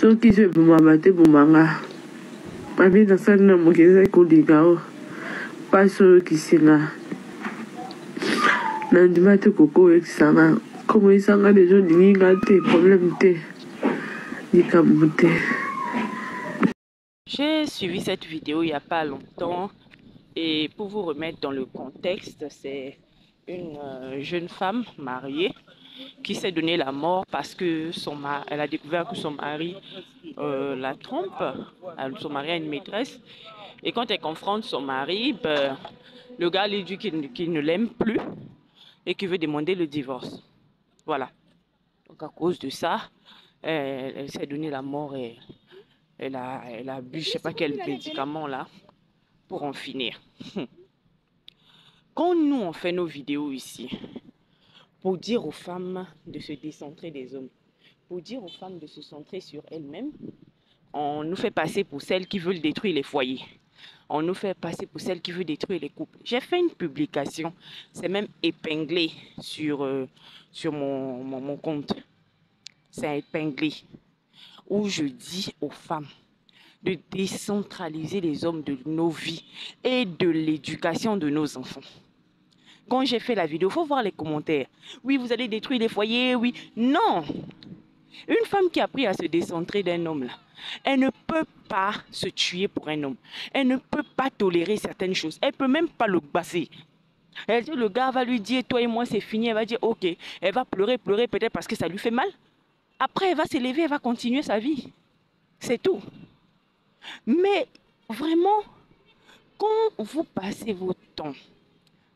soki so ebomama te bomanga babi nasali na mokili kolinga o mpasi oyo kisinga nandima te koko oyekisanga komoyisanga deja olinginga te problème te likambo te. J'ai suivi cette vidéo il n'y a pas longtemps et pour vous remettre dans le contexte, c'est une jeune femme mariée qui s'est donné la mort parce que elle a découvert que son mari la trompe. Son mari a une maîtresse et quand elle confronte son mari, ben, le gars lui dit qu'il ne l'aime plus et qu'il veut demander le divorce. Voilà. Donc à cause de ça, elle s'est donné la mort et elle a bu je sais pas quel médicament là pour en finir. Quand nous on fait nos vidéos ici pour dire aux femmes de se décentrer des hommes, pour dire aux femmes de se centrer sur elles-mêmes, on nous fait passer pour celles qui veulent détruire les foyers. On nous fait passer pour celles qui veulent détruire les couples. J'ai fait une publication, c'est même épinglé sur mon compte. C'est épinglé, où je dis aux femmes de décentraliser les hommes de nos vies et de l'éducation de nos enfants. Quand j'ai fait la vidéo, il faut voir les commentaires. Oui, vous allez détruire les foyers, oui. Non! Une femme qui a appris à se décentrer d'un homme, là, elle ne peut pas se tuer pour un homme. Elle ne peut pas tolérer certaines choses. Elle ne peut même pas le basser. Elle dit, le gars va lui dire, toi et moi, c'est fini. Elle va dire, ok. Elle va pleurer peut-être parce que ça lui fait mal. Après, elle va s'élever, elle va continuer sa vie. C'est tout. Mais vraiment, quand vous passez votre temps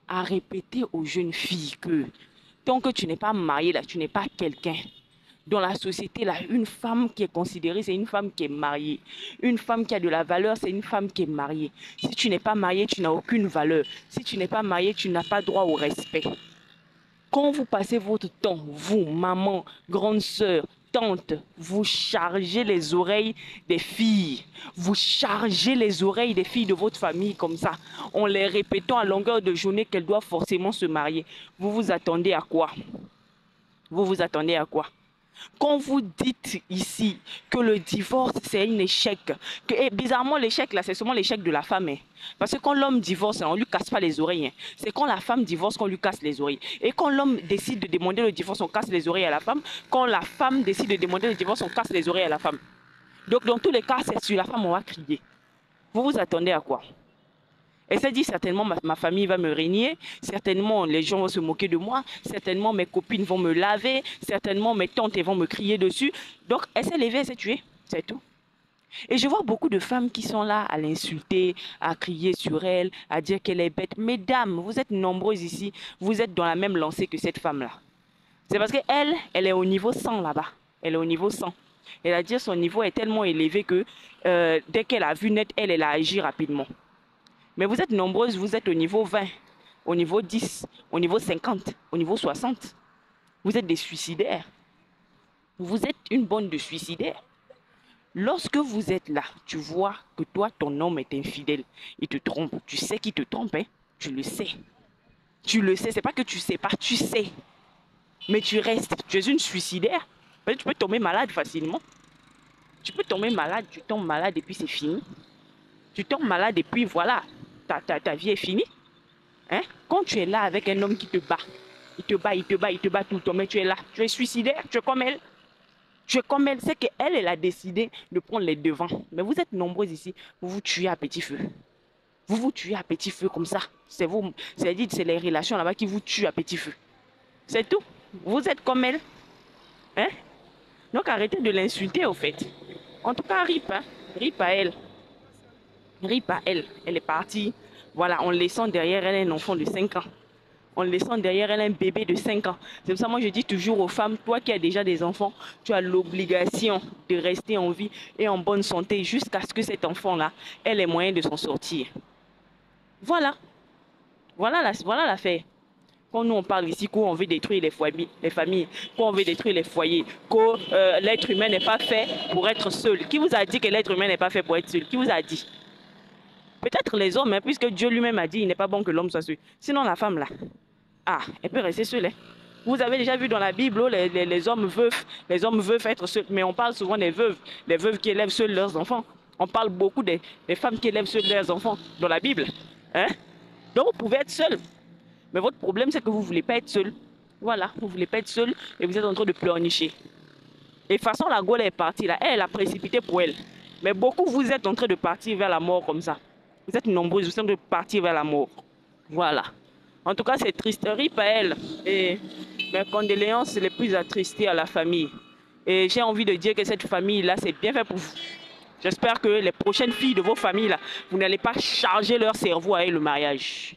à répéter aux jeunes filles que tant que tu n'es pas mariée, là, tu n'es pas quelqu'un. Dans la société, là, une femme qui est considérée, c'est une femme qui est mariée. Une femme qui a de la valeur, c'est une femme qui est mariée. Si tu n'es pas mariée, tu n'as aucune valeur. Si tu n'es pas mariée, tu n'as pas droit au respect. Quand vous passez votre temps, vous, maman, grande sœur, tante, vous chargez les oreilles des filles. Vous chargez les oreilles des filles de votre famille comme ça, en les répétant à longueur de journée qu'elles doivent forcément se marier. Vous vous attendez à quoi? Vous vous attendez à quoi? Quand vous dites ici que le divorce, c'est un échec, et bizarrement, l'échec, là, c'est seulement l'échec de la femme. Hein. Parce que quand l'homme divorce, on ne lui casse pas les oreilles. Hein. C'est quand la femme divorce qu'on lui casse les oreilles. Et quand l'homme décide de demander le divorce, on casse les oreilles à la femme. Quand la femme décide de demander le divorce, on casse les oreilles à la femme. Donc, dans tous les cas, c'est sur la femme, on va crier. Vous vous attendez à quoi? Elle s'est dit, certainement, ma famille va me régner, certainement, les gens vont se moquer de moi, certainement, mes copines vont me laver, certainement, mes tantes vont me crier dessus. Donc, elle s'est levée, elle s'est tuée, c'est tout. Et je vois beaucoup de femmes qui sont là à l'insulter, à crier sur elle, à dire qu'elle est bête. Mesdames, vous êtes nombreuses ici, vous êtes dans la même lancée que cette femme-là. C'est parce qu'elle, elle est au niveau 100 là-bas. Elle est au niveau 100. Elle a dit son niveau est tellement élevé que dès qu'elle a vu net, elle a agi rapidement. Mais vous êtes nombreuses, vous êtes au niveau 20, au niveau 10, au niveau 50, au niveau 60. Vous êtes des suicidaires. Vous êtes une bande de suicidaires. Lorsque vous êtes là, tu vois que toi, ton homme est infidèle. Il te trompe. Tu sais qu'il te trompe, hein? Tu le sais. Tu le sais. C'est pas que tu sais pas, tu sais. Mais tu restes. Tu es une suicidaire. Tu peux tomber malade facilement. Tu peux tomber malade, tu tombes malade et puis c'est fini. Tu tombes malade et puis voilà. Ta vie est finie. Hein? Quand tu es là avec un homme qui te bat, il te bat tout le temps, mais tu es là, tu es suicidaire, tu es comme elle. Tu es comme elle, c'est qu'elle, elle a décidé de prendre les devants. Mais vous êtes nombreux ici, vous vous tuez à petit feu. Vous vous tuez à petit feu comme ça. C'est vous, c'est les relations là-bas qui vous tuent à petit feu. C'est tout. Vous êtes comme elle. Hein? Donc arrêtez de l'insulter au fait. En tout cas, RIP, hein? RIP à elle. RIP à elle. Elle est partie. Voilà, en laissant derrière elle un enfant de 5 ans. En laissant derrière elle un bébé de 5 ans. C'est pour ça que moi je dis toujours aux femmes, toi qui as déjà des enfants, tu as l'obligation de rester en vie et en bonne santé jusqu'à ce que cet enfant-là ait les moyens de s'en sortir. Voilà. Voilà l'affaire. Quand nous on parle ici qu'on veut détruire les familles, qu'on veut détruire les foyers, que l'être humain n'est pas fait pour être seul. Qui vous a dit que l'être humain n'est pas fait pour être seul? Qui vous a dit? Peut-être les hommes, hein, puisque Dieu lui-même a dit il n'est pas bon que l'homme soit seul. Sinon la femme là, elle peut rester seule. Hein. Vous avez déjà vu dans la Bible oh, les hommes veulent être seuls. Mais on parle souvent des veuves qui élèvent seuls leurs enfants. On parle beaucoup des femmes qui élèvent seuls leurs enfants dans la Bible. Hein? Donc vous pouvez être seul. Mais votre problème, c'est que vous ne voulez pas être seul. Voilà, vous ne voulez pas être seul et vous êtes en train de pleurnicher. Et de toute façon, la Gaule est partie là. Elle a précipité pour elle. Mais beaucoup, vous êtes en train de partir vers la mort comme ça. Vous êtes nombreux, vous êtes en train de partir vers la mort. Voilà. En tout cas, c'est triste. RIP à elle. Et mes condoléances les plus attristées à la famille. Et j'ai envie de dire que cette famille-là, c'est bien fait pour vous. J'espère que les prochaines filles de vos familles, là, vous n'allez pas charger leur cerveau avec le mariage.